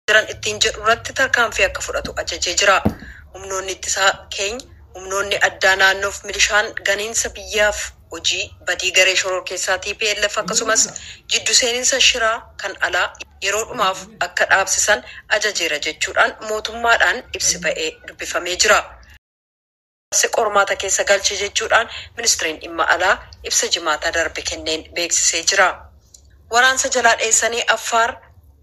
jiran ittiin jedhu irratti tarkaanfii akka fudhatu ajajee jira. Humnoonni ittisaa keenya humnoonni addaa naannoof milishaan ganiinsa biyyaaf hojii badii garee shoror keessaa TPLF akkasumas jiddu seeninsa shiraa kan alaa yeroo dhumaaf akka dhaabsisan ajajeera jechuudhaan mootummaadhaan ibsi ba'ee dubbifamee jira. Qormaata keessa galche jechuudhaan ministeeriin dhimma alaa ibsa jimaata darbe kenneen beeksisee jira. Waraansa jalaa dheessanii Affaar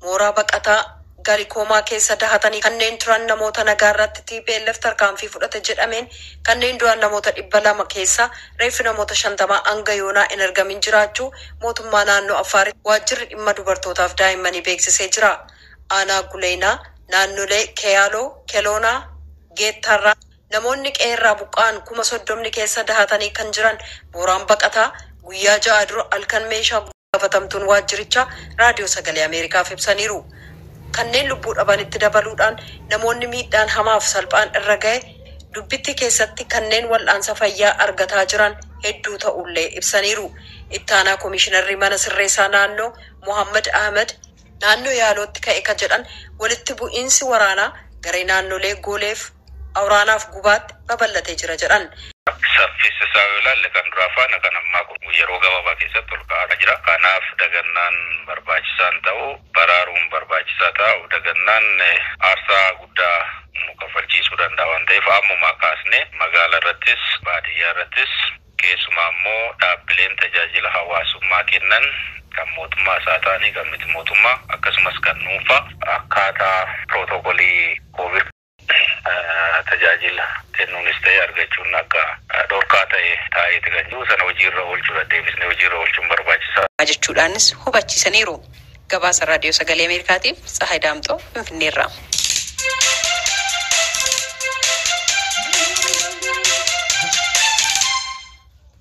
mooraa baqataa Galikooma keessa dahatanii kanneen turan namoota nagaa irratti TPLF tarkaanfii fudhate jedhameen kanneen du'an namoota 200 keessa reeffi namoota 50 hanga yoonaa hin argamin jiraachuu mootummaa naannoo Affaaritti waajjirri dhimma dubartootaaf daa'immanii beeksisee jira. Aanaa Guleenaa, naannolee Keyaaloo, Keloonaa, Geettarraa namoonni qeerraa buqqaan 30,000 keessa dahatanii kan jiran mooraan baqataa guyyaa 6 dura halkan meeshaa gaafatamtuun waajjirichaa raadiyoo sagalee Ameerikaaf ibsaniiru. Kanneen lubbuu dhabanitti dabaluudhaan namoonni miidhaan hamaaf salphaan irra ga'e dubbitti keessatti kanneen wal'aansa fayyaa argataa jiran hedduu ta'ullee ibsaniiru. Ittaanaa Komishinarri mana sirreessaa naannoo Muhammad Ahmed naannoo Yaalootti ka'e kan jedhan walitti bu'iinsi waraanaa garee naannolee Gooleef Awraanaaf Gubaatti babal'atee jira jedhan. Saffisa saawwalaan kan duraafaana kan ammaa kun yeroo gabaabaa keessatti ol ka'aa jira. Kanaaf dagannaan barbaachisaan ta'u baraaruun barbaachisaa ta'u dagannaan aarsaa guddaa kafalchiisuu danda'a waan ta'eef ammumaa kaasnee magaalaa irrattis baadiyyaa irrattis keessumaa immoo dhaabbileen tajaajila hawaasummaa kennan kan mootummaa isaa ta'anii kan miti mootummaa akkasumas kan dhuunfaa akkaataa pirootokolii COVID tajaajila kennuunis ta'e argachuun akka dhorkaa ta'e taa'eeti kan jiru sana hojiirra oolchuu deebisnee hojiirra oolchuun barbaachisaa jechuudhaanis hubachiisaniiru. Gabaasa raadiyoo sagalee Ameerikaatiif Tsahaay Daamxoo Finfinneerraa.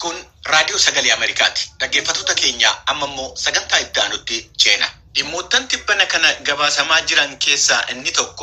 Kun raadiyoo sagalee Ameerikaati. Dhaggeeffattoota keenya amma immoo sagantaa itti aanutti ceena. Dhimmoottan tibbana kana gabaasamaa jiran keessaa inni tokko